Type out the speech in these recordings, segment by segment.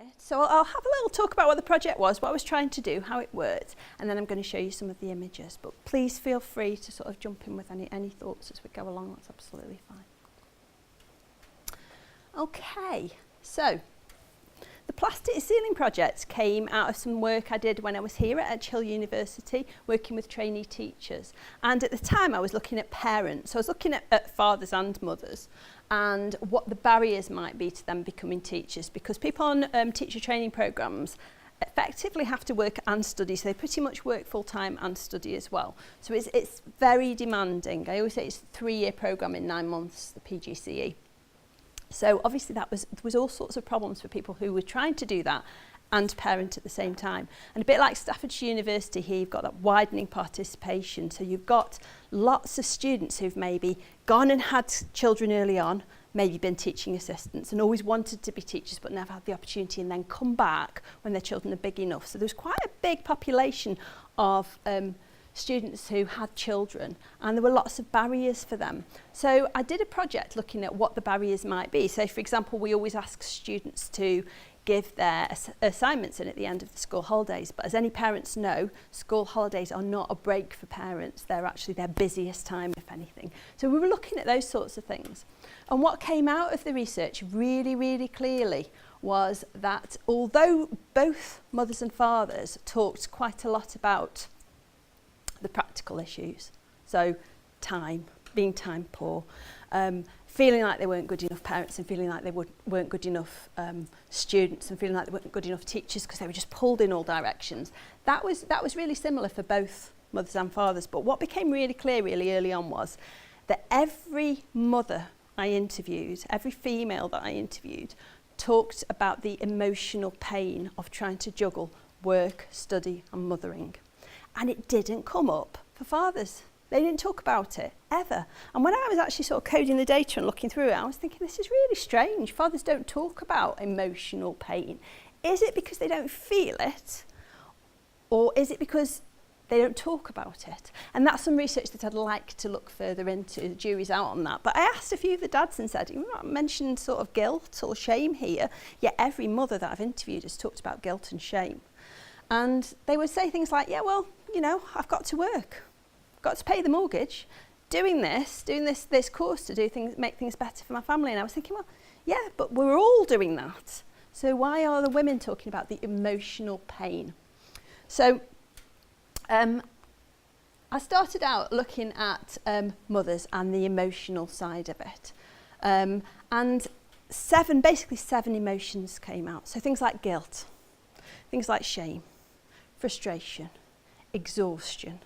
it. So I'll have a little talk about what the project was, what I was trying to do, how it worked, and then I'm going to show you some of the images. But please feel free to sort of jump in with any thoughts as we go along. That's absolutely fine. Okay, so the plastic ceiling project came out of some work I did when I was here at Edge Hill University, working with trainee teachers. And at the time I was looking at parents, so I was looking at fathers and mothers, and what the barriers might be to them becoming teachers, because people on teacher training programmes effectively have to work and study, so they pretty much work full-time and study as well. So it's very demanding. I always say it's a 3-year programme in 9 months, the PGCE. So obviously there was all sorts of problems for people who were trying to do that and parent at the same time. And a bit like Staffordshire University here, you've got that widening participation. So you've got lots of students who've maybe gone and had children early on, maybe been teaching assistants and always wanted to be teachers but never had the opportunity, and then come back when their children are big enough. So there's quite a big population of students who had children, and there were lots of barriers for them. So I did a project looking at what the barriers might be. So for example, we always ask students to give their assignments in at the end of the school holidays, but as any parents know, school holidays are not a break for parents. They're actually their busiest time, if anything. So we were looking at those sorts of things. And what came out of the research really, really clearly was that although both mothers and fathers talked quite a lot about the practical issues, so time, being time poor, feeling like they weren't good enough parents, and feeling like they weren't good enough students, and feeling like they weren't good enough teachers because they were just pulled in all directions. That was really similar for both mothers and fathers. But what became really clear really early on was that every mother I interviewed, every female that I interviewed, talked about the emotional pain of trying to juggle work, study and mothering. And it didn't come up for fathers. They didn't talk about it, ever. And when I was actually sort of coding the data and looking through it, I was thinking, this is really strange. Fathers don't talk about emotional pain. Is it because they don't feel it? Or is it because they don't talk about it? And that's some research that I'd like to look further into. The jury's out on that. But I asked a few of the dads and said, you mentioned sort of guilt or shame here, yet every mother that I've interviewed has talked about guilt and shame. And they would say things like, yeah, well, you know, I've got to work. Got to pay the mortgage, doing this course to make things better for my family. And I was thinking, well, yeah, but we're all doing that. So why are the women talking about the emotional pain? So I started out looking at mothers and the emotional side of it. And basically seven emotions came out. So things like guilt, things like shame, frustration, exhaustion.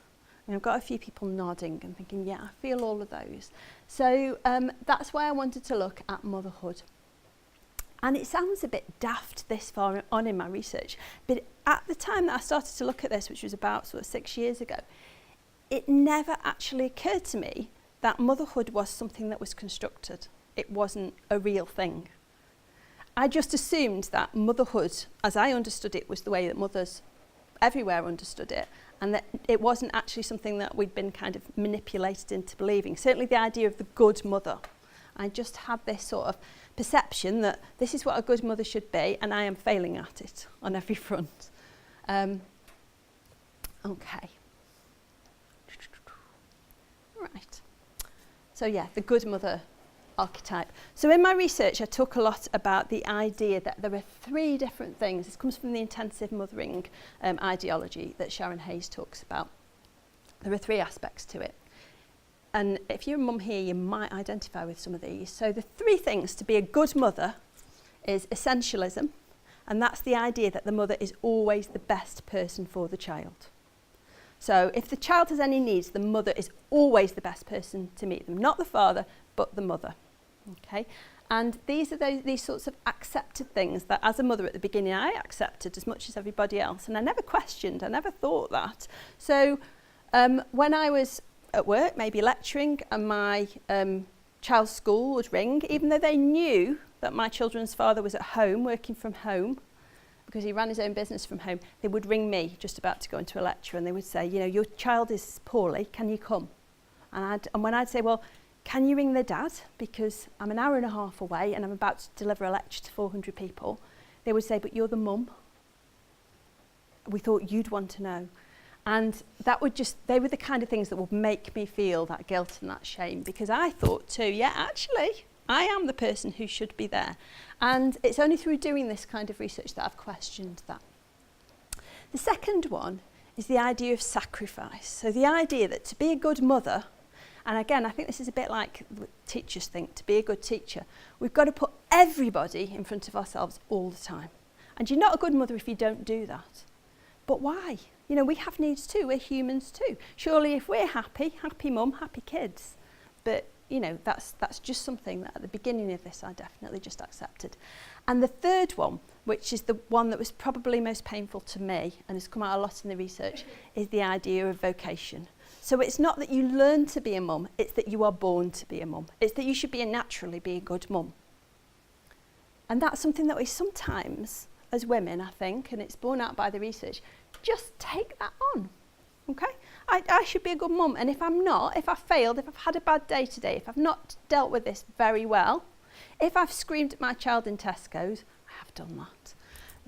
And I've got a few people nodding and thinking, yeah, I feel all of those. So that's why I wanted to look at motherhood. And it sounds a bit daft this far on in my research, but at the time that I started to look at this, which was about sort of 6 years ago, it never actually occurred to me that motherhood was something that was constructed. It wasn't a real thing. I just assumed that motherhood, as I understood it, was the way that mothers everywhere understood it, and that it wasn't actually something that we'd been kind of manipulated into believing. Certainly the idea of the good mother. I just had this sort of perception that this is what a good mother should be, and I am failing at it on every front. Okay. Right. So yeah, the good mother archetype. So in my research, I talk a lot about the idea that there are 3 different things. This comes from the intensive mothering ideology that Sharon Hayes talks about. There are 3 aspects to it. And if you're a mum here, you might identify with some of these. So the 3 things to be a good mother is essentialism, and that's the idea that the mother is always the best person for the child. So if the child has any needs, the mother is always the best person to meet them, not the father, but the mother. Okay, and these are these sorts of accepted things that as a mother at the beginning I accepted as much as everybody else, and I never questioned, I never thought that. So when I was at work, maybe lecturing, and my child's school would ring, even though they knew that my children's father was at home, working from home, because he ran his own business from home, they would ring me just about to go into a lecture, and they would say, you know, your child is poorly, can you come? And when I'd say, well, can you ring the dad? Because I'm an hour and a half away and I'm about to deliver a lecture to 400 people. they would say, but you're the mum. We thought you'd want to know. And they were the kind of things that would make me feel that guilt and that shame, because I thought too, yeah, actually, I am the person who should be there. And it's only through doing this kind of research that I've questioned that. The second one is the idea of sacrifice. So the idea that to be a good mother, and again, I think this is a bit like what teachers think, to be a good teacher, we've got to put everybody in front of ourselves all the time. And you're not a good mother if you don't do that. But why? You know, we have needs too, we're humans too. Surely if we're happy mum, happy kids. But, you know, that's just something that at the beginning of this I definitely just accepted. And the third one, which is the one that was probably most painful to me and has come out a lot in the research, is the idea of vocation. So it's not that you learn to be a mum, it's that you are born to be a mum. It's that you should naturally be a good mum. And that's something that we sometimes, as women, I think, and it's borne out by the research, just take that on, okay? I should be a good mum, and if I'm not, if I've failed, if I've had a bad day today, if I've not dealt with this very well, if I've screamed at my child in Tesco's, I have done that,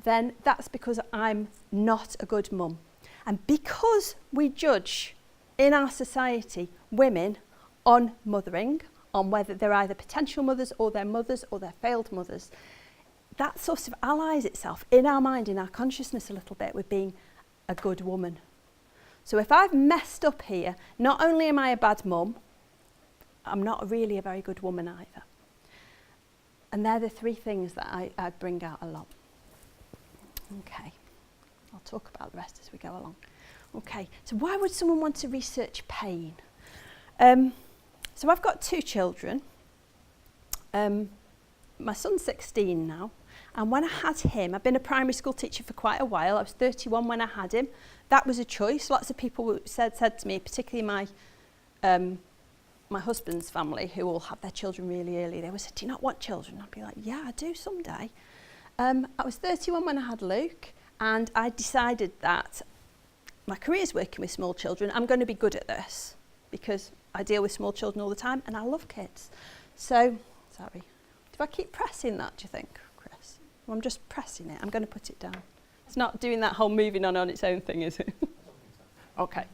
then that's because I'm not a good mum. And because we judge in our society women on mothering, on whether they're either potential mothers or they're failed mothers, that sort of allies itself in our mind, in our consciousness a little bit with being a good woman. So if I've messed up here, not only am I a bad mum, I'm not really a very good woman either. And they're the three things that I bring out a lot. Okay, I'll talk about the rest as we go along. Okay, so why would someone want to research pain? So I've got 2 children. My son's 16 now. And when I had him, I've been a primary school teacher for quite a while. I was 31 when I had him. That was a choice. Lots of people said to me, particularly my husband's family, who all had their children really early, they always said, do you not want children? I'd be like, yeah, I do someday. I was 31 when I had Luke, and I decided that my career's working with small children. I'm going to be good at this because I deal with small children all the time and I love kids. So, sorry. Do I keep pressing that, do you think, Chris? Well, I'm just pressing it. I'm going to put it down. It's not doing that whole moving on its own thing, is it? Okay.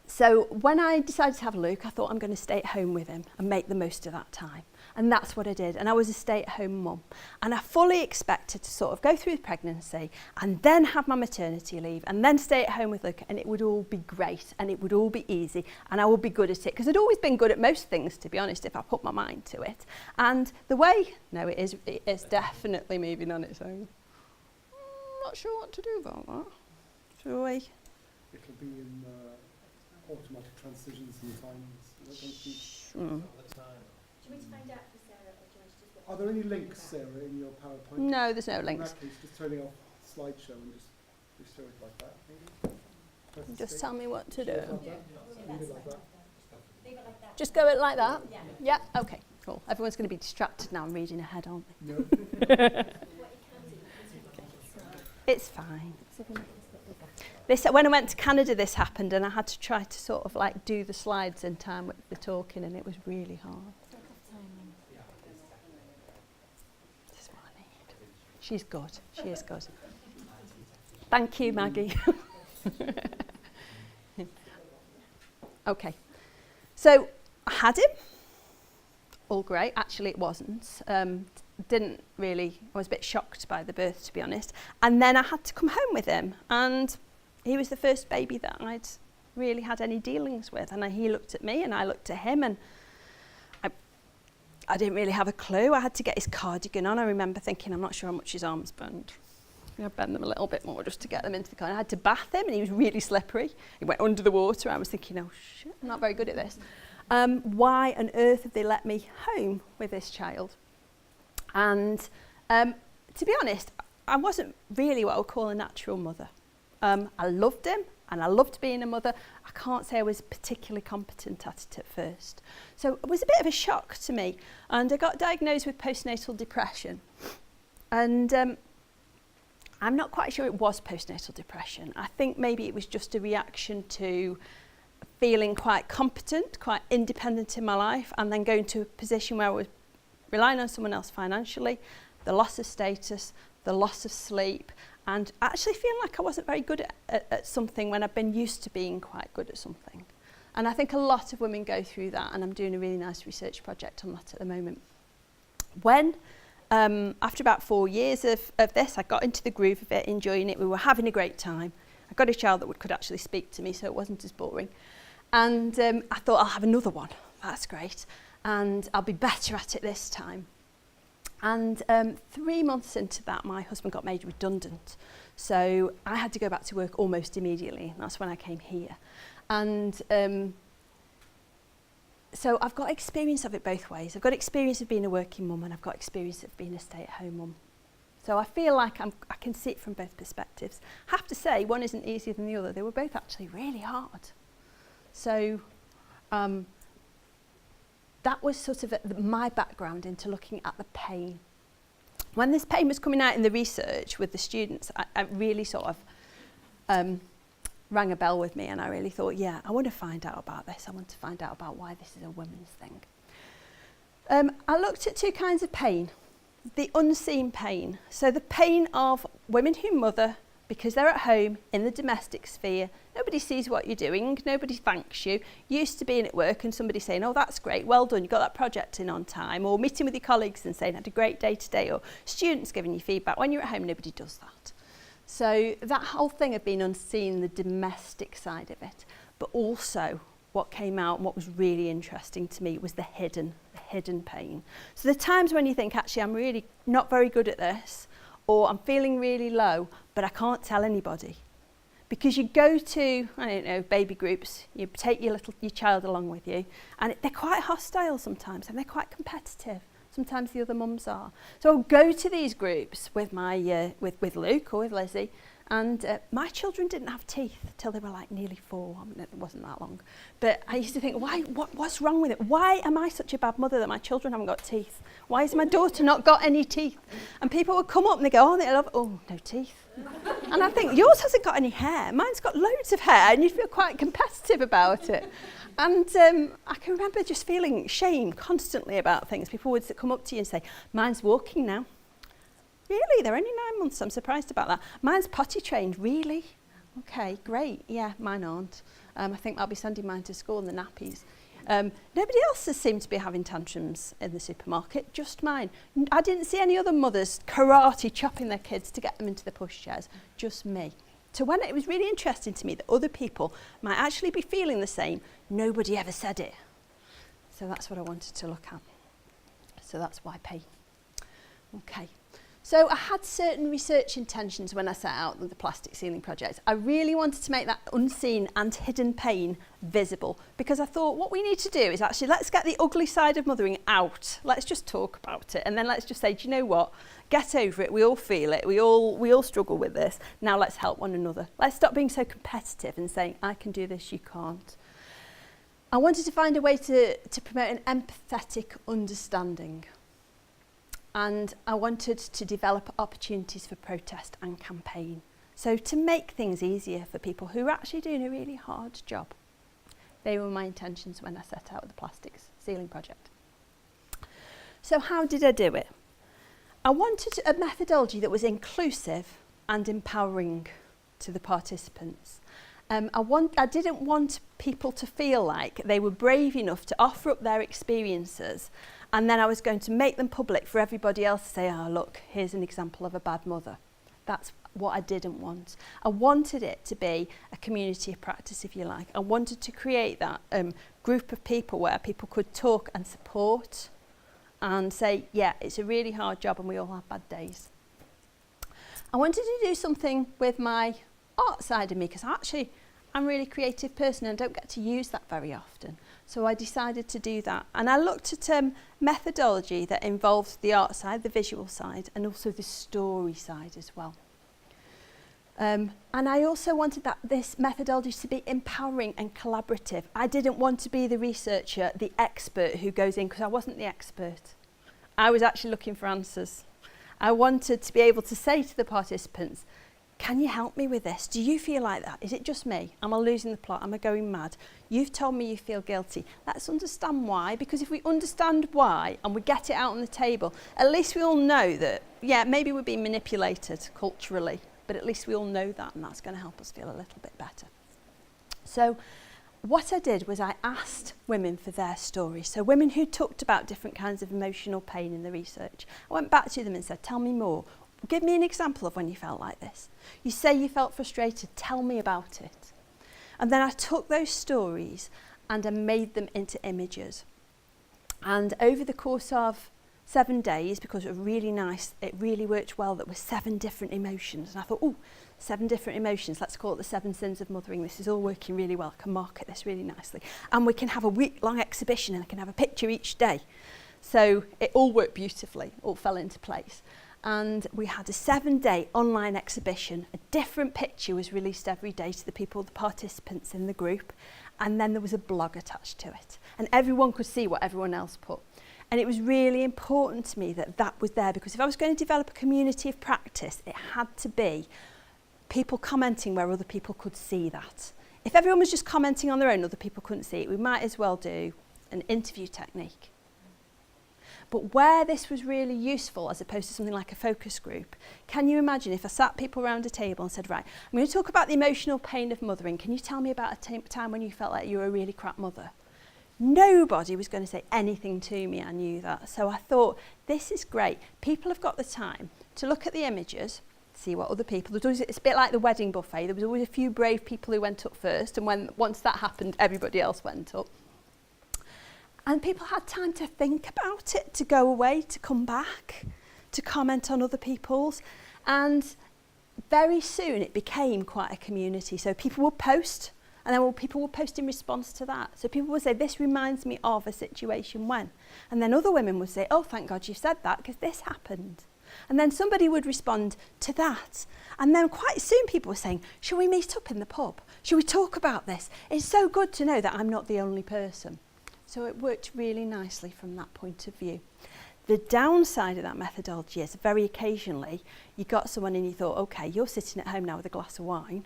So when I decided to have Luke, I thought I'm going to stay at home with him and make the most of that time. And that's what I did. And I was a stay-at-home mum. And I fully expected to sort of go through the pregnancy and then have my maternity leave and then stay at home with Luke, and it would all be great and it would all be easy and I would be good at it. Because I'd always been good at most things, to be honest, if I put my mind to it. And the way, no, it is definitely moving on its own. I'm not sure what to do about that. Shall we? It'll be in automatic transitions and times. Mm. Do you want to find out for Sarah, or do you want to just... Are there any links, Sarah, in your PowerPoint? No, there's no links. In that case, just turning off slideshow and just show it like that, maybe? Just tell me what to do. Leave it like that. Leave it like that. Just go it like that? Yeah. Yeah, okay, cool. Everyone's going to be distracted now and reading ahead, aren't they? No. What you can do is It's fine. When I went to Canada, this happened, and I had to try to sort of like do the slides in time with the talking, and it was really hard. This is what I need. She's good. She is good. Thank you, Maggie. Okay. So I had him. All great. Actually, it wasn't. Didn't really, I was a bit shocked by the birth, to be honest. And then I had to come home with him, and he was the first baby that I'd really had any dealings with. And he looked at me and I looked at him, and I didn't really have a clue. I had to get his cardigan on. I remember thinking, I'm not sure how much his arms bend. I bend them a little bit more just to get them into the car. I had to bath him, and he was really slippery. He went under the water. I was thinking, oh shit, I'm not very good at this. Why on earth have they let me home with this child? And to be honest, I wasn't really what I would call a natural mother. I loved him and I loved being a mother. I can't say I was particularly competent at it at first. So it was a bit of a shock to me. And I got diagnosed with postnatal depression. And I'm not quite sure it was postnatal depression. I think maybe it was just a reaction to feeling quite competent, quite independent in my life, and then going to a position where I was relying on someone else financially, the loss of status, the loss of sleep, and actually feeling like I wasn't very good at something when I've been used to being quite good at something. And I think a lot of women go through that, and I'm doing a really nice research project on that at the moment. When, after about 4 years of this, I got into the groove of it, enjoying it, we were having a great time. I got a child that could actually speak to me, so it wasn't as boring. And I thought, I'll have another one. That's great. And I'll be better at it this time. And 3 months into that, my husband got made redundant. So I had to go back to work almost immediately. And that's when I came here. And so I've got experience of it both ways. I've got experience of being a working mum, and I've got experience of being a stay-at-home mum. So I feel like I can see it from both perspectives. I have to say, one isn't easier than the other. They were both actually really hard. So that was sort of my background into looking at the pain. When this pain was coming out in the research with the students, I really sort of rang a bell with me, and I really thought, yeah, I want to find out about this. I want to find out about why this is a women's thing. I looked at two kinds of pain. The unseen pain. So the pain of women who mother because they're at home in the domestic sphere. Nobody sees what you're doing. Nobody thanks you. Used to being at work and somebody saying, oh, that's great. Well done. You got that project in on time. Or meeting with your colleagues and saying, had a great day today. Or students giving you feedback. When you're at home, nobody does that. So that whole thing of being unseen, the domestic side of it. But also what came out and what was really interesting to me was the hidden pain. So the times when you think, actually, I'm really not very good at this, or I'm feeling really low, but I can't tell anybody. Because you go to, I don't know, baby groups, you take your child along with you, and they're quite hostile sometimes, and they're quite competitive. Sometimes the other mums are. So I'll go to these groups with my with Luke or with Lizzie, and my children didn't have teeth till they were like nearly 4. I mean, it wasn't that long. But I used to think, what's wrong with it? Why am I such a bad mother that my children haven't got teeth? Why has my daughter not got any teeth? And people would come up and they go, oh, no teeth. And I think, yours hasn't got any hair. Mine's got loads of hair, and you feel quite competitive about it. And I can remember just feeling shame constantly about things. People would come up to you and say, mine's walking now. Really? They're only 9 months. I'm surprised about that. Mine's potty trained. Really? Okay, great. Yeah, mine aren't. I think I'll be sending mine to school in the nappies. Nobody else has seemed to be having tantrums in the supermarket, just mine. I didn't see any other mothers karate chopping their kids to get them into the pushchairs, just me. So when it was really interesting to me that other people might actually be feeling the same, nobody ever said it. So that's what I wanted to look at. So that's why pain. Okay. So I had certain research intentions when I set out the plastic ceiling project. I really wanted to make that unseen and hidden pain visible, because I thought what we need to do is actually let's get the ugly side of mothering out. Let's just talk about it, and then let's just say, do you know what? Get over it. We all feel it. We all struggle with this. Now let's help one another. Let's stop being so competitive and saying, I can do this, you can't. I wanted to find a way to promote an empathetic understanding. And I wanted to develop opportunities for protest and campaign. So to make things easier for people who are actually doing a really hard job. They were my intentions when I set out the plastics ceiling project. So how did I do it? I wanted a methodology that was inclusive and empowering to the participants. I didn't want people to feel like they were brave enough to offer up their experiences, and then I was going to make them public for everybody else to say, oh, look, here's an example of a bad mother. That's what I didn't want. I wanted it to be a community of practice, if you like. I wanted to create that group of people where people could talk and support and say, yeah, it's a really hard job and we all have bad days. I wanted to do something with my art side of me, because actually I'm a really creative person and don't get to use that very often. So I decided to do that. And I looked at methodology that involves the art side, the visual side, and also the story side as well. And I also wanted this methodology to be empowering and collaborative. I didn't want to be the researcher, the expert who goes in, because I wasn't the expert. I was actually looking for answers. I wanted to be able to say to the participants, Can you help me with this? Do you feel like that? Is it just me? Am I losing the plot? Am I going mad? You've told me you feel guilty. Let's understand why, because if we understand why and we get it out on the table, at least we all know that, yeah, maybe we're being manipulated culturally, but at least we all know that, and that's going to help us feel a little bit better. So what I did was I asked women for their stories. So women who talked about different kinds of emotional pain in the research. I went back to them and said, tell me more. Give me an example of when you felt like this. You say you felt frustrated, tell me about it. And then I took those stories and I made them into images. And over the course of 7 days, because it was really nice, it really worked well, that was 7 different emotions. And I thought, 7 different emotions, let's call it the 7 sins of mothering. This is all working really well, I can market this really nicely. And we can have a week-long exhibition and I can have a picture each day. So it all worked beautifully, all fell into place. And we had a 7-day online exhibition. A different picture was released every day to the people, the participants in the group. And then there was a blog attached to it. And everyone could see what everyone else put. And it was really important to me that that was there, because if I was going to develop a community of practice, it had to be people commenting where other people could see that. If everyone was just commenting on their own, other people couldn't see it. We might as well do an interview technique. But where this was really useful, as opposed to something like a focus group, can you imagine if I sat people around a table and said, right, I'm going to talk about the emotional pain of mothering. Can you tell me about a time when you felt like you were a really crap mother? Nobody was going to say anything to me, I knew that. So I thought, this is great. People have got the time to look at the images, see what other people, it's a bit like the wedding buffet. There was always a few brave people who went up first, and once that happened, everybody else went up. And people had time to think about it, to go away, to come back, to comment on other people's. And very soon it became quite a community. So people would post, and then people would post in response to that. So people would say, this reminds me of a situation when. And then other women would say, oh, thank God you said that, because this happened. And then somebody would respond to that. And then quite soon people were saying, shall we meet up in the pub? Shall we talk about this? It's so good to know that I'm not the only person. So it worked really nicely from that point of view. The downside of that methodology is very occasionally you got someone and you thought, okay, you're sitting at home now with a glass of wine.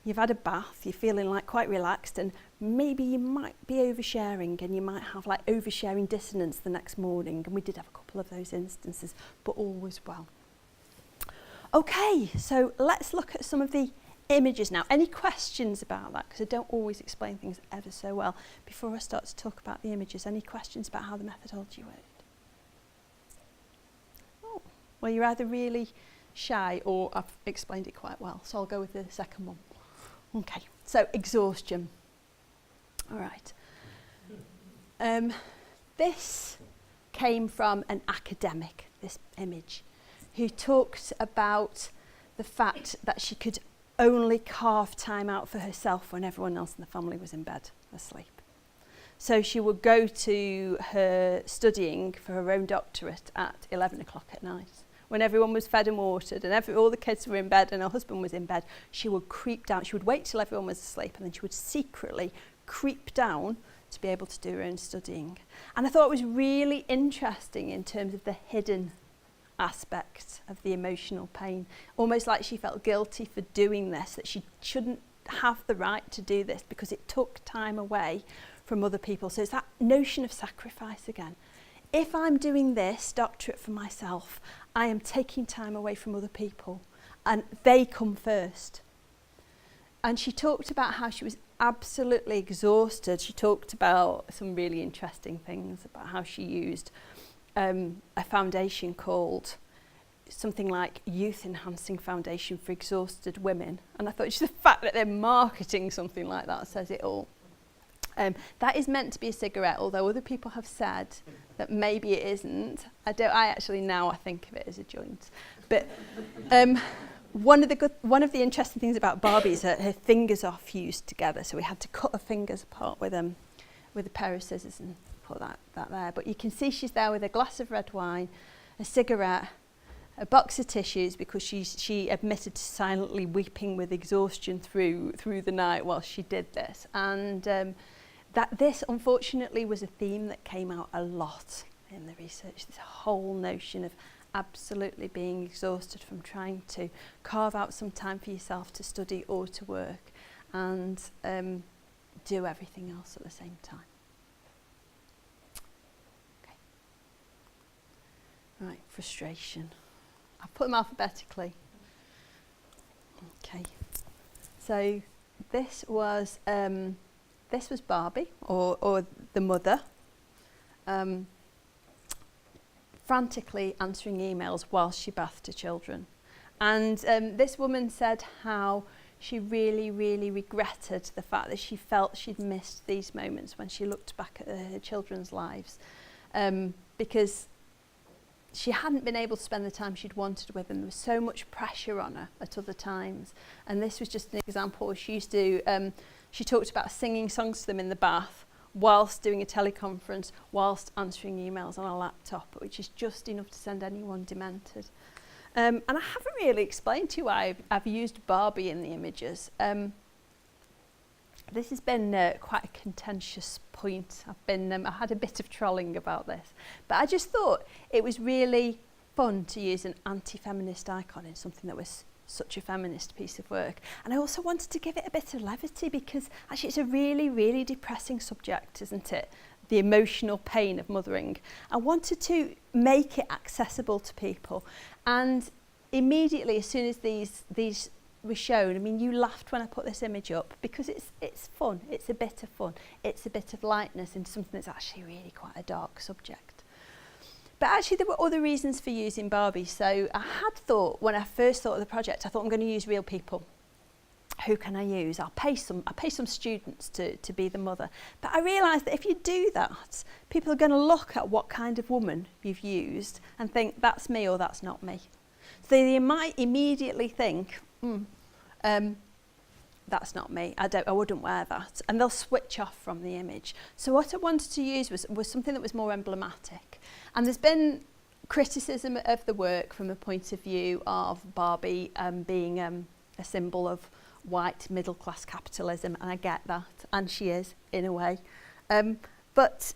You've had a bath, you're feeling like quite relaxed, and maybe you might be oversharing, and you might have like oversharing dissonance the next morning. And we did have a couple of those instances, but all was well. Okay, so let's look at some of the images now. Any questions about that? Because I don't always explain things ever so well. Before I start to talk about the images, any questions about how the methodology worked? Oh, well, you're either really shy or I've explained it quite well. So I'll go with the second one. Okay, so exhaustion. All right. This came from an academic, this image, who talked about the fact that she could only carve time out for herself when everyone else in the family was in bed asleep. So she would go to her studying for her own doctorate at 11 o'clock at night. When everyone was fed and watered and all the kids were in bed and her husband was in bed, she would creep down. She would wait till everyone was asleep, and then she would secretly creep down to be able to do her own studying. And I thought it was really interesting in terms of the hidden aspect of the emotional pain, almost like she felt guilty for doing this, that she shouldn't have the right to do this because it took time away from other people. So it's that notion of sacrifice again. If I'm doing this doctorate for myself, I am taking time away from other people, and they come first. And she talked about how she was absolutely exhausted. She talked about some really interesting things about how she used a foundation called something like Youth Enhancing Foundation for Exhausted Women. And I thought just the fact that they're marketing something like that says it all. That is meant to be a cigarette, although other people have said that maybe it isn't. I think of it as a joint. But one of the interesting things about Barbie is that her fingers are fused together, so we had to cut her fingers apart with a pair of scissors and put that there. But you can see she's there with a glass of red wine, a cigarette, a box of tissues, because she admitted to silently weeping with exhaustion through the night while she did this. And that this unfortunately was a theme that came out a lot in the research, this whole notion of absolutely being exhausted from trying to carve out some time for yourself to study or to work and do everything else at the same time. Okay. Right, frustration. I've put them alphabetically. Okay. So this was Barbie or the mother. Frantically answering emails whilst she bathed her children. And this woman said how she really, really regretted the fact that she felt she'd missed these moments when she looked back at her children's lives, because she hadn't been able to spend the time she'd wanted with them. There was so much pressure on her at other times. And this was just an example. She used to, she talked about singing songs to them in the bath, whilst doing a teleconference, whilst answering emails on a laptop, which is just enough to send anyone demented. And I haven't really explained to you why I've used Barbie in the images. This has been quite a contentious point. I had a bit of trolling about this, but I just thought it was really fun to use an anti-feminist icon in something that was such a feminist piece of work. And I also wanted to give it a bit of levity because actually it's a really, really depressing subject, isn't it? The emotional pain of mothering. I wanted to make it accessible to people. And immediately, as soon as these were shown, I mean, you laughed when I put this image up because it's fun. It's a bit of fun. It's a bit of lightness in something that's actually really quite a dark subject. But actually there were other reasons for using Barbie. So I had thought, when I first thought of the project, I thought I'm going to use real people. Who can I use? I'll pay some students to be the mother. But I realised that if you do that, people are going to look at what kind of woman you've used and think, that's me or that's not me. So they might immediately think, that's not me, I wouldn't wear that. And they'll switch off from the image. So what I wanted to use was something that was more emblematic. And there's been criticism of the work from a point of view of Barbie being a symbol of white middle-class capitalism, and I get that, and she is, in a way. But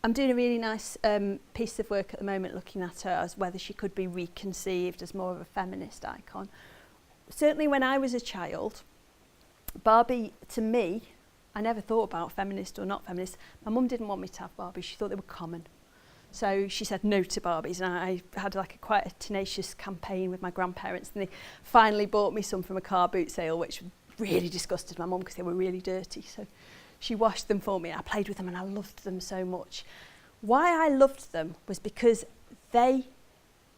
I'm doing a really nice piece of work at the moment looking at her as whether she could be reconceived as more of a feminist icon. Certainly when I was a child, Barbie, to me, I never thought about feminist or not feminist. My mum didn't want me to have Barbies. She thought they were common. So she said no to Barbies, and I had quite a tenacious campaign with my grandparents, and they finally bought me some from a car boot sale, which really disgusted my mum because they were really dirty. So she washed them for me. I played with them and I loved them so much. Why I loved them was because they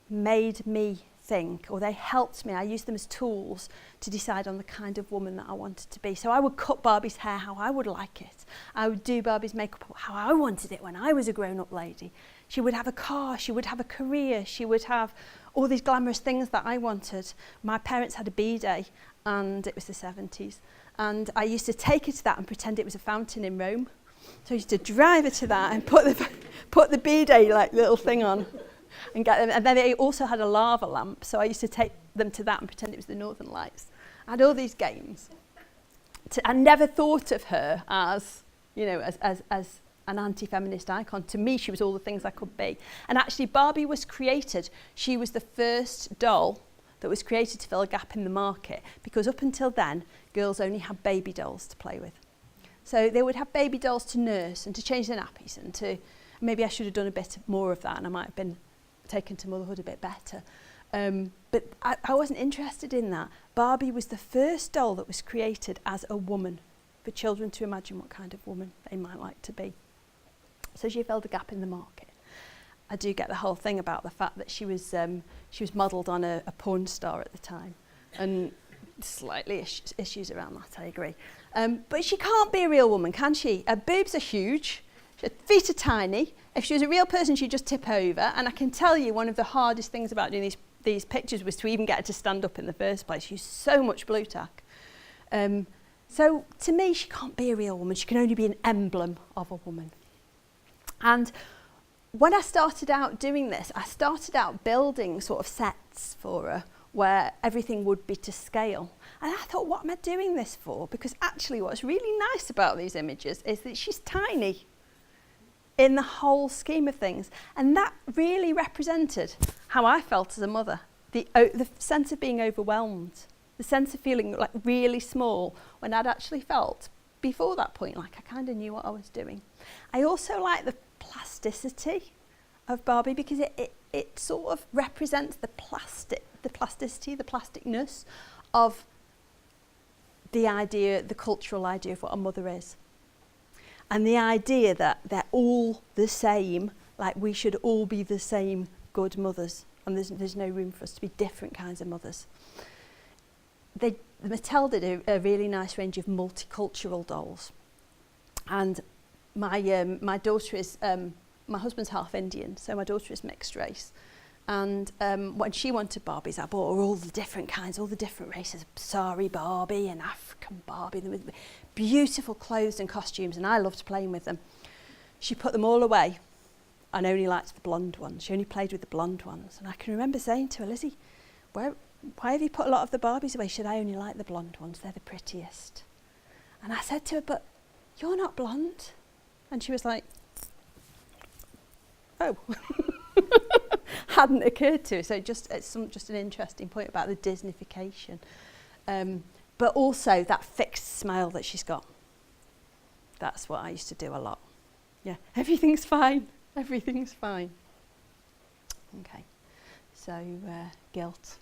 made me think, or they helped me. I used them as tools to decide on the kind of woman that I wanted to be. So I would cut Barbie's hair how I would like it. I would do Barbie's makeup how I wanted it when I was a grown-up lady. She would have a car, she would have a career, she would have all these glamorous things that I wanted. My parents had a B-day, and it was the 70s. And I used to take her to that and pretend it was a fountain in Rome. So I used to drive her to that and put the B-day little thing on. And get them. And then they also had a lava lamp, so I used to take them to that and pretend it was the Northern Lights. I had all these games. I never thought of her as, as an anti-feminist icon. To me, she was all the things I could be. And actually, Barbie was created. She was the first doll that was created to fill a gap in the market, because up until then, girls only had baby dolls to play with. So they would have baby dolls to nurse and to change their nappies, and to maybe I should have done a bit more of that, and I might have been taken to motherhood a bit better. But I wasn't interested in that. Barbie was the first doll that was created as a woman, for children to imagine what kind of woman they might like to be. So she filled a gap in the market. I do get the whole thing about the fact that she was modelled on a porn star at the time, and slightly issues around that, I agree. But she can't be a real woman, can she? Her boobs are huge, her feet are tiny. If she was a real person, she'd just tip over. And I can tell you, one of the hardest things about doing these pictures was to even get her to stand up in the first place. She used so much blue tack. So to me, she can't be a real woman. She can only be an emblem of a woman. And when I started out doing this, I started out building sort of sets for her where everything would be to scale. And I thought, what am I doing this for? Because actually what's really nice about these images is that she's tiny. in the whole scheme of things. And that really represented how I felt as a mother. The sense of being overwhelmed, the sense of feeling like really small when I'd actually felt before that point like I kind of knew what I was doing. I also like the plasticity of Barbie because it sort of represents the plasticity, the plasticness of the idea, the cultural idea of what a mother is. And the idea that they're all the same, like we should all be the same good mothers, and there's no room for us to be different kinds of mothers. Mattel did a really nice range of multicultural dolls, and my daughter is my husband's half Indian, so my daughter is mixed race. And when she wanted Barbies, I bought her all the different kinds, all the different races, Sari Barbie and African Barbie, with beautiful clothes and costumes, and I loved playing with them. She put them all away and only liked the blonde ones. She only played with the blonde ones. And I can remember saying to her, Lizzie, why have you put a lot of the Barbies away? Should I only like the blonde ones? They're the prettiest. And I said to her, but you're not blonde. And she was like, oh. Hadn't occurred to her. So just an interesting point about the Disneyfication. But also that fixed smile that she's got. That's what I used to do a lot. Yeah, everything's fine. Everything's fine. Okay, so guilt.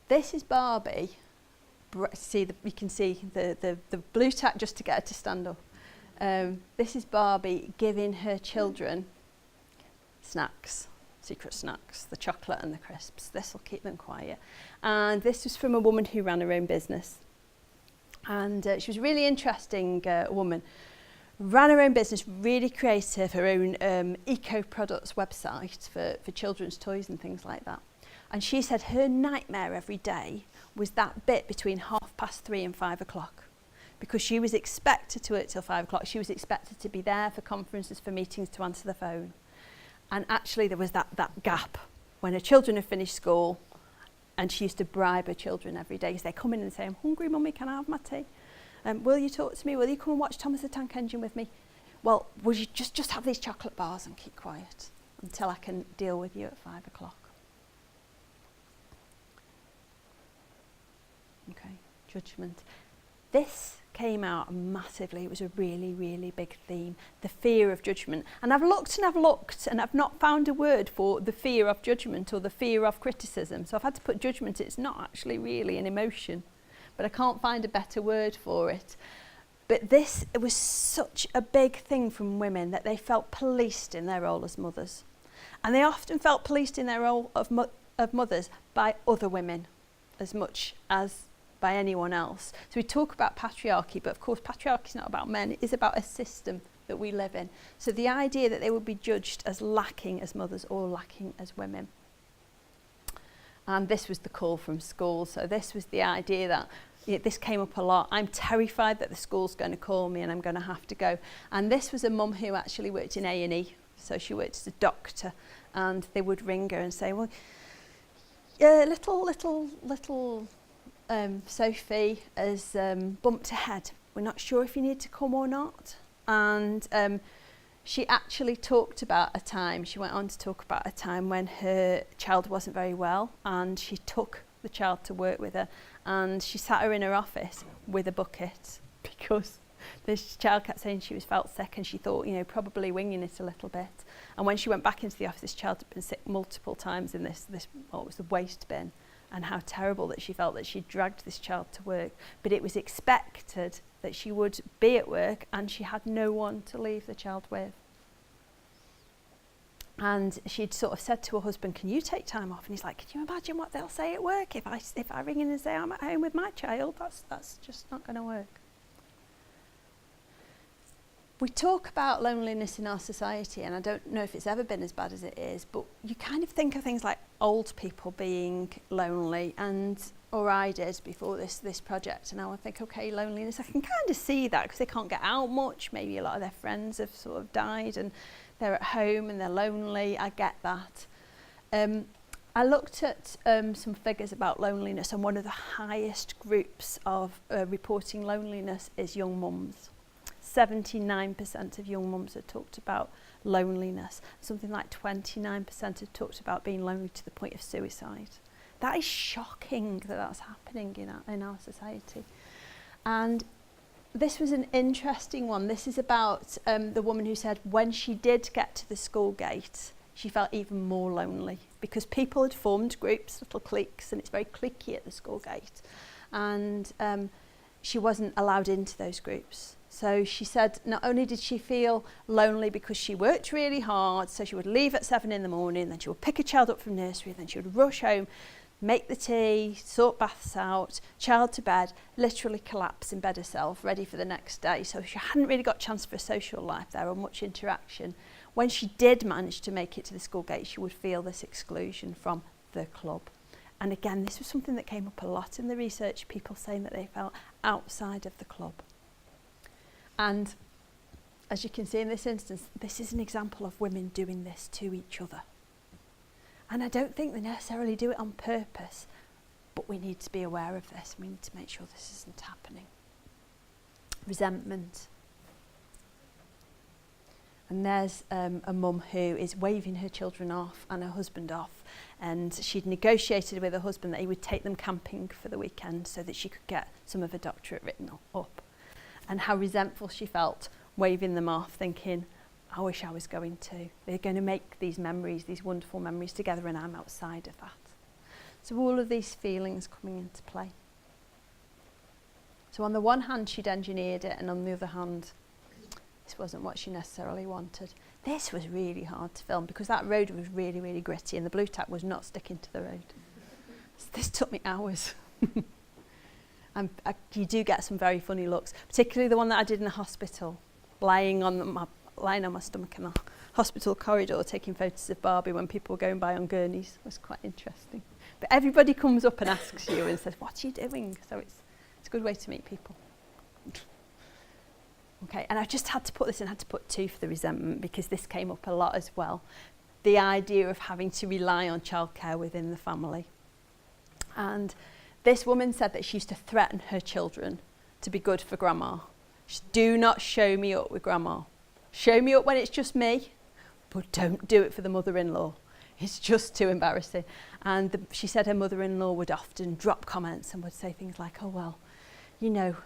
This is Barbie. You can see the blue tack just to get her to stand up. This is Barbie giving her children snacks, secret snacks, the chocolate and the crisps. This will keep them quiet. And this was from a woman who ran her own business. And she was a really interesting woman. Ran her own business, really creative, her own eco-products website for children's toys and things like that. And she said her nightmare every day was that bit between 3:30 and 5 o'clock. Because she was expected to work till 5 o'clock. She was expected to be there for conferences, for meetings, to answer the phone. And actually there was that gap when her children had finished school, and she used to bribe her children every day. So they come in and say, I'm hungry, Mummy, can I have my tea? Will you talk to me? Will you come and watch Thomas the Tank Engine with me? Well, would you just have these chocolate bars and keep quiet until I can deal with you at 5 o'clock? Okay, judgment. This came out massively. It was a really, really big theme, the fear of judgment. And I've looked and I've not found a word for the fear of judgment or the fear of criticism. So I've had to put judgment. It's not actually really an emotion, but I can't find a better word for it. But it was such a big thing from women that they felt policed in their role as mothers. And they often felt policed in their role of mothers by other women as much as by anyone else. So we talk about patriarchy, but of course patriarchy is not about men, it is about a system that we live in. So the idea that they would be judged as lacking as mothers or lacking as women. And this was the call from school. So this was the idea that this came up a lot. I'm terrified that the school's going to call me and I'm going to have to go. And this was a mum who actually worked in A&E. So she worked as a doctor, and they would ring her and say, well, little Sophie has bumped her head. We're not sure if you need to come or not. And she actually talked about a time, she went on to talk about a time when her child wasn't very well, and she took the child to work with her, and she sat her in her office with a bucket because this child kept saying she felt sick, and she thought, probably winging it a little bit. And when she went back into the office, this child had been sick multiple times in this it was the waste bin. And how terrible that she felt that she dragged this child to work. But it was expected that she would be at work, and she had no one to leave the child with. And she'd sort of said to her husband, can you take time off? And he's like, can you imagine what they'll say at work if I ring in and say I'm at home with my child? That's just not going to work. We talk about loneliness in our society, and I don't know if it's ever been as bad as it is, but you kind of think of things like old people being lonely, or I did before this project, and I would think, okay, loneliness, I can kind of see that because they can't get out much. Maybe a lot of their friends have sort of died and they're at home and they're lonely. I get that. I looked at some figures about loneliness, and one of the highest groups of reporting loneliness is young mums. 79% of young mums had talked about loneliness. Something like 29% had talked about being lonely to the point of suicide. That is shocking that that's happening in our society. And this was an interesting one. This is about the woman who said when she did get to the school gate, she felt even more lonely because people had formed groups, little cliques, and it's very cliquey at the school gate. And she wasn't allowed into those groups. So she said not only did she feel lonely because she worked really hard, so she would leave at 7 in the morning, then she would pick a child up from nursery, then she would rush home, make the tea, sort baths out, child to bed, literally collapse in bed herself, ready for the next day. So she hadn't really got a chance for a social life there or much interaction. When she did manage to make it to the school gate, she would feel this exclusion from the club. And again, this was something that came up a lot in the research, people saying that they felt outside of the club. And as you can see in this instance, this is an example of women doing this to each other. And I don't think they necessarily do it on purpose, but we need to be aware of this. We need to make sure this isn't happening. Resentment. And there's a mum who is waving her children off and her husband off, and she'd negotiated with her husband that he would take them camping for the weekend so that she could get some of her doctorate written up. And how resentful she felt waving them off, thinking, I wish I was going to. They're going to make these memories, these wonderful memories together, and I'm outside of that. So all of these feelings coming into play. So on the one hand, she'd engineered it, and on the other hand, this wasn't what she necessarily wanted. This was really hard to film because that road was really, really gritty and the blue tack was not sticking to the road. So this took me hours. And you do get some very funny looks, particularly the one that I did in the hospital, lying on my stomach in the hospital corridor taking photos of Barbie when people were going by on gurneys. It was quite interesting. But everybody comes up and asks you and says, what are you doing? So it's a good way to meet people. Okay, and I just had to put this in, I had to put 2 for the resentment because this came up a lot as well. The idea of having to rely on childcare within the family. And this woman said that she used to threaten her children to be good for grandma. Do not show me up with grandma. Show me up when it's just me, but don't do it for the mother-in-law. It's just too embarrassing. And she said her mother-in-law would often drop comments and would say things like, oh, well, you know,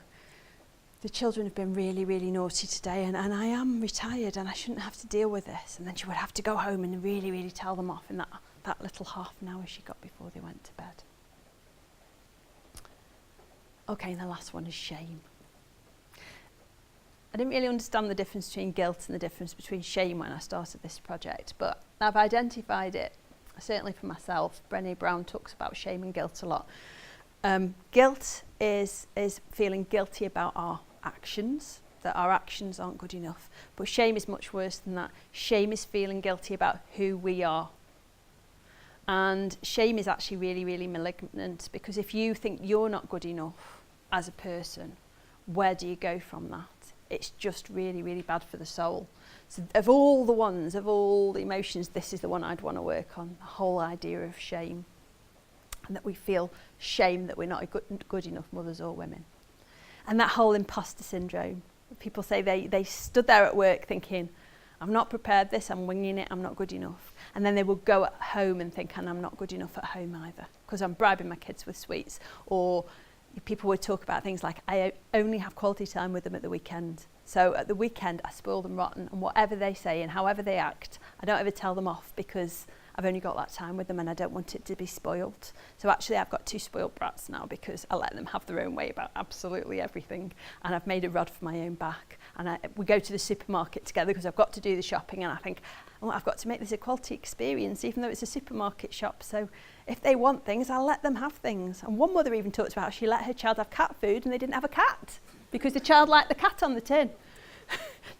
the children have been really, really naughty today and I am retired and I shouldn't have to deal with this. And then she would have to go home and really, really tell them off in that little half an hour she got before they went to bed. Okay, and the last one is shame. I didn't really understand the difference between guilt and the difference between shame when I started this project, but I've identified it, certainly for myself. Brené Brown talks about shame and guilt a lot. Guilt is feeling guilty about our actions, that our actions aren't good enough. But shame is much worse than that. Shame is feeling guilty about who we are. And shame is actually really, really malignant because if you think you're not good enough as a person, where do you go from that? It's just really, really bad for the soul. So of all the emotions, this is the one I'd want to work on, the whole idea of shame. And that we feel shame that we're not good enough mothers or women. And that whole imposter syndrome. People say they stood there at work thinking, I'm not prepared this, I'm winging it, I'm not good enough. And then they will go at home and think, and I'm not good enough at home either, because I'm bribing my kids with sweets. Or people would talk about things like, I only have quality time with them at the weekend. So at the weekend, I spoil them rotten, and whatever they say and however they act, I don't ever tell them off because I've only got that time with them and I don't want it to be spoilt. So actually I've got 2 spoilt brats now because I let them have their own way about absolutely everything. And I've made a rod for my own back. And we go to the supermarket together because I've got to do the shopping and I think, oh, I've got to make this a quality experience even though it's a supermarket shop. So if they want things, I'll let them have things. And one mother even talked about how she let her child have cat food and they didn't have a cat because the child liked the cat on the tin.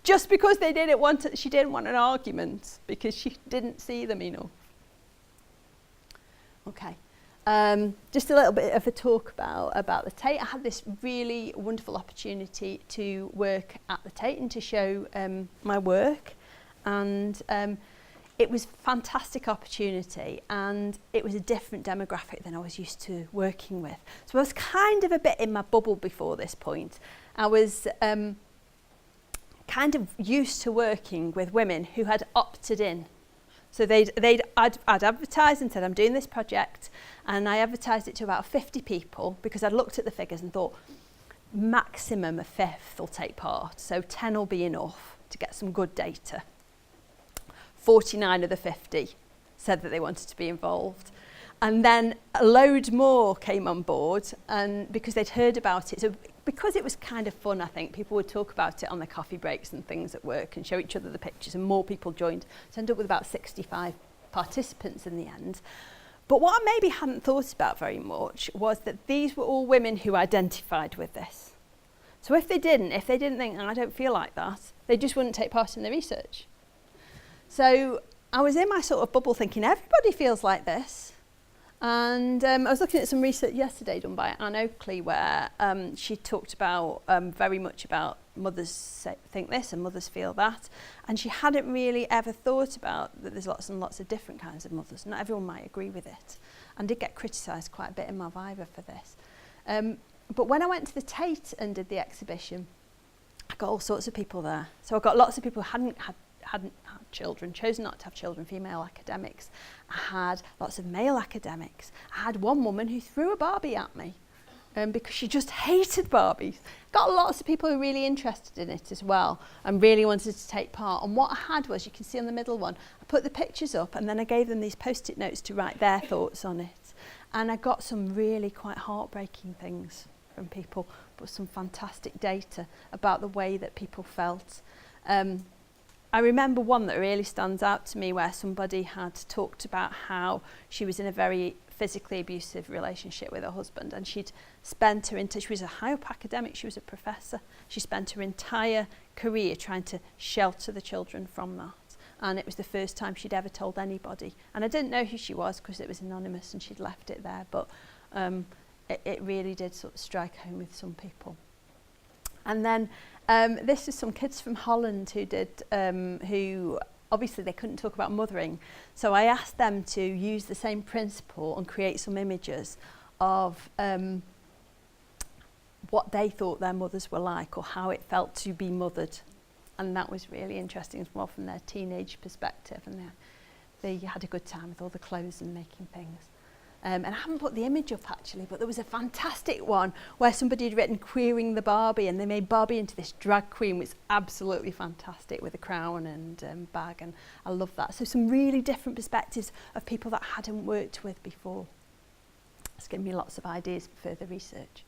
Just because they didn't want it, she didn't want an argument because she didn't see them enough. Okay, just a little bit of a talk about the Tate. I had this really wonderful opportunity to work at the Tate and to show my work, and it was a fantastic opportunity, and it was a different demographic than I was used to working with. So I was kind of a bit in my bubble before this point. I was kind of used to working with women who had opted in. So I'd advertised and said, I'm doing this project, and I advertised it to about 50 people because I'd looked at the figures and thought maximum a fifth will take part, so 10 will be enough to get some good data. 49 of the 50 said that they wanted to be involved. And then a load more came on board, and because they'd heard about it. So because it was kind of fun, I think, people would talk about it on their coffee breaks and things at work and show each other the pictures, and more people joined. So I ended up with about 65 participants in the end. But what I maybe hadn't thought about very much was that these were all women who identified with this. So if they didn't think, I don't feel like that, they just wouldn't take part in the research. So I was in my sort of bubble thinking, everybody feels like this. And I was looking at some research yesterday done by Anne Oakley, where she talked about very much about mothers think this and mothers feel that. And she hadn't really ever thought about that there's lots and lots of different kinds of mothers. Not everyone might agree with it. And did get criticised quite a bit in my Viva for this. But when I went to the Tate and did the exhibition, I got all sorts of people there. So I got lots of people who hadn't had children, chosen not to have children, female academics. I had lots of male academics. I had one woman who threw a Barbie at me because she just hated Barbies. Got lots of people who were really interested in it as well and really wanted to take part. And what I had was, you can see on the middle one, I put the pictures up and then I gave them these post-it notes to write their thoughts on it. And I got some really quite heartbreaking things from people, but some fantastic data about the way that people felt. I remember one that really stands out to me, where somebody had talked about how she was in a very physically abusive relationship with her husband, and she'd spent she was a high up academic, she was a professor, she spent her entire career trying to shelter the children from that, and it was the first time she'd ever told anybody. And I didn't know who she was because it was anonymous and she'd left it there, but it really did sort of strike home with some people. And then this is some kids from Holland who did, who obviously they couldn't talk about mothering. So I asked them to use the same principle and create some images of what they thought their mothers were like, or how it felt to be mothered. And that was really interesting as well from their teenage perspective. And they had a good time with all the clothes and making things. And I haven't put the image up actually, but there was a fantastic one where somebody had written "queering the Barbie," and they made Barbie into this drag queen, which was absolutely fantastic with a crown and bag, and I love that. So some really different perspectives of people that I hadn't worked with before. It's given me lots of ideas for further research.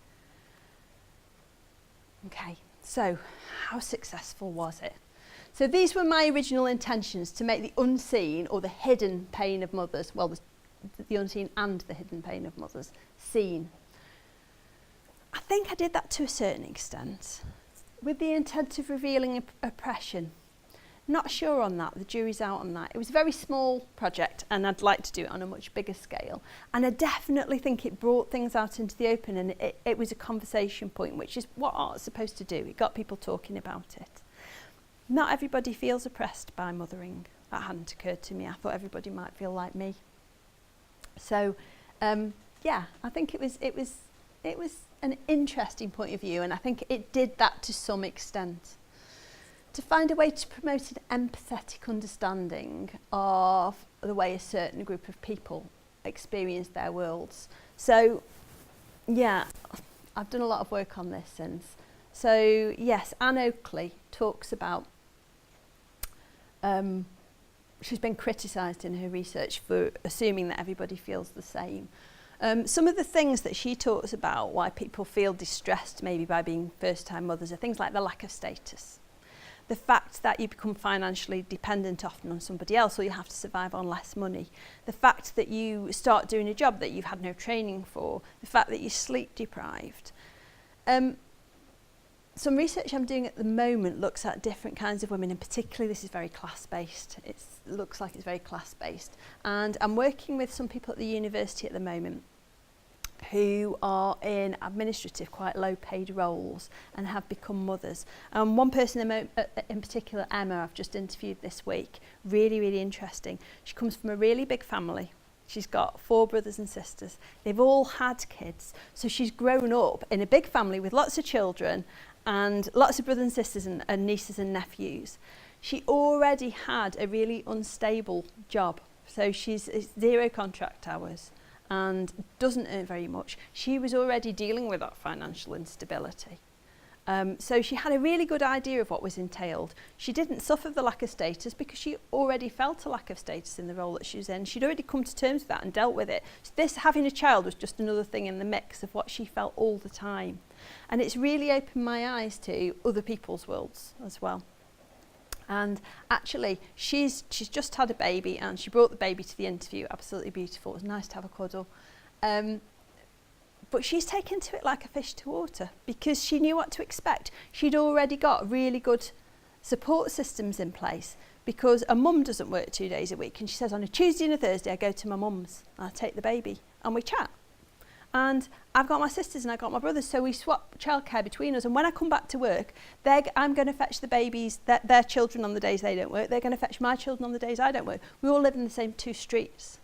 Okay, so how successful was it? So these were my original intentions, to make the unseen or the hidden pain of mothers, well, the unseen and the hidden pain of mothers, seen. I think I did that to a certain extent, with the intent of revealing oppression. Not sure on that, the jury's out on that. It was a very small project and I'd like to do it on a much bigger scale. And I definitely think it brought things out into the open, and it was a conversation point, which is what art's supposed to do. It got people talking about it. Not everybody feels oppressed by mothering. That hadn't occurred to me. I thought everybody might feel like me. So, yeah, I think it was an interesting point of view, and I think it did that to some extent. To find a way to promote an empathetic understanding of the way a certain group of people experience their worlds. So, yeah, I've done a lot of work on this since. So, yes, Anne Oakley talks about she's been criticised in her research for assuming that everybody feels the same. Some of the things that she talks about why people feel distressed maybe by being first-time mothers are things like the lack of status, the fact that you become financially dependent often on somebody else, or you have to survive on less money, the fact that you start doing a job that you've had no training for, the fact that you're sleep deprived. Some research I'm doing at the moment looks at different kinds of women, and particularly this is very class-based. It looks like it's very class-based. And I'm working with some people at the university at the moment who are in administrative, quite low-paid roles and have become mothers. One person in particular, Emma, I've just interviewed this week, really, really interesting. She comes from a really big family. She's got 4 brothers and sisters. They've all had kids. So she's grown up in a big family with lots of children, and lots of brothers and sisters and nieces and nephews. She already had a really unstable job. So she's 0 contract hours and doesn't earn very much. She was already dealing with that financial instability. So she had a really good idea of what was entailed. She didn't suffer the lack of status because she already felt a lack of status in the role that she was in. She'd already come to terms with that and dealt with it. So this, having a child, was just another thing in the mix of what she felt all the time. And it's really opened my eyes to other people's worlds as well. And actually, she's just had a baby, and she brought the baby to the interview. Absolutely beautiful. It was nice to have a cuddle. But she's taken to it like a fish to water because she knew what to expect. She'd already got really good support systems in place because a mum doesn't work 2 days a week. And she says, on a Tuesday and a Thursday, I go to my mum's and I take the baby and we chat. And I've got my sisters and I've got my brothers, so we swap childcare between us. And when I come back to work, I'm going to fetch the babies, their children on the days they don't work. They're going to fetch my children on the days I don't work. We all live in the same 2 streets.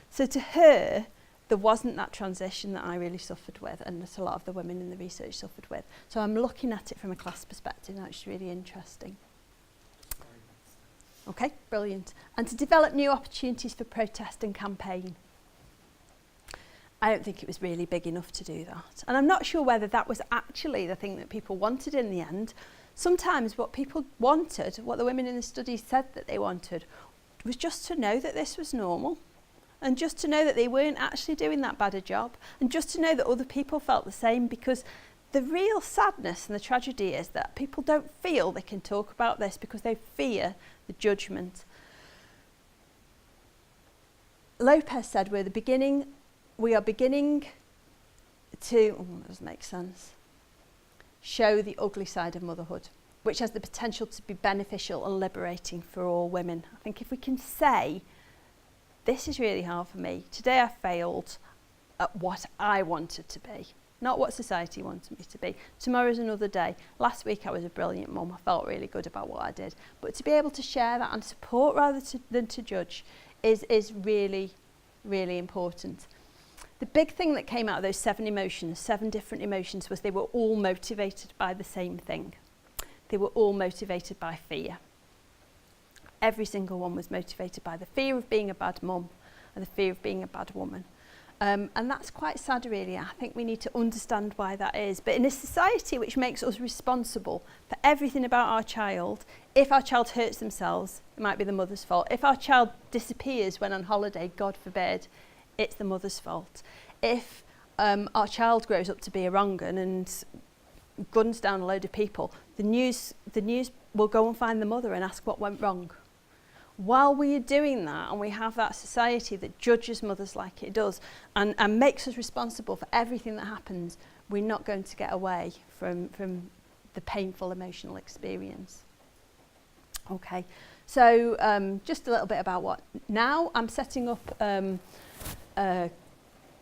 So to her, there wasn't that transition that I really suffered with, and that a lot of the women in the research suffered with. So I'm looking at it from a class perspective, and that's really interesting. Okay, brilliant. And to develop new opportunities for protest and campaign. I don't think it was really big enough to do that. And I'm not sure whether that was actually the thing that people wanted in the end. Sometimes what people wanted, what the women in the study said that they wanted, was just to know that this was normal. And just to know that they weren't actually doing that bad a job. And just to know that other people felt the same, because the real sadness and the tragedy is that people don't feel they can talk about this because they fear the judgment. Lopez said, we are beginning to, that doesn't make sense, show the ugly side of motherhood, which has the potential to be beneficial and liberating for all women. I think if we can say, this is really hard for me. Today I failed at what I wanted to be, not what society wanted me to be. Tomorrow's another day. Last week I was a brilliant mum. I felt really good about what I did. But to be able to share that and support rather than to judge is really, really important. The big thing that came out of those 7 emotions, 7 different emotions, was they were all motivated by the same thing. They were all motivated by fear. Every single one was motivated by the fear of being a bad mum and the fear of being a bad woman. And that's quite sad, really. I think we need to understand why that is. But in a society which makes us responsible for everything about our child, if our child hurts themselves, it might be the mother's fault. If our child disappears when on holiday, God forbid, it's the mother's fault. If our child grows up to be a wrong 'un and guns down a load of people, the news will go and find the mother and ask what went wrong. While we are doing that, and we have that society that judges mothers like it does and makes us responsible for everything that happens, we're not going to get away from the painful emotional experience. Okay, so just a little bit about what now. I'm setting up a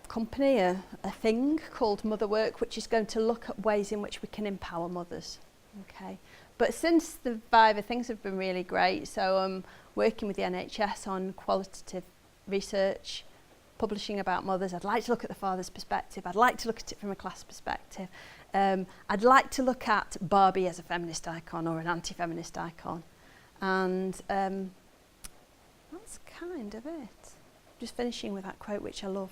company, a thing called Motherwork, which is going to look at ways in which we can empower mothers. Okay, but since the Viva, things have been really great. So I'm working with the NHS on qualitative research, publishing about mothers. I'd like to look at the father's perspective. I'd like to look at it from a class perspective. I'd like to look at Barbie as a feminist icon or an anti-feminist icon. And that's kind of it. Just finishing with that quote, which I love.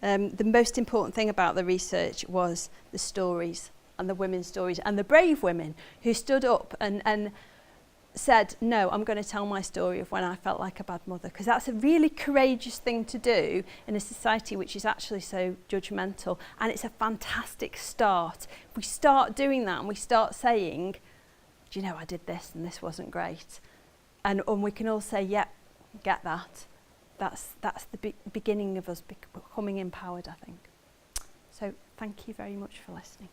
The most important thing about the research was the stories, and the women's stories, and the brave women who stood up and said, no, I'm going to tell my story of when I felt like a bad mother, because that's a really courageous thing to do in a society which is actually so judgmental. And it's a fantastic start. If we start doing that and we start saying, do you know, I did this and this wasn't great, and we can all say, yep, get that. That's the beginning of us becoming empowered, I think. So thank you very much for listening.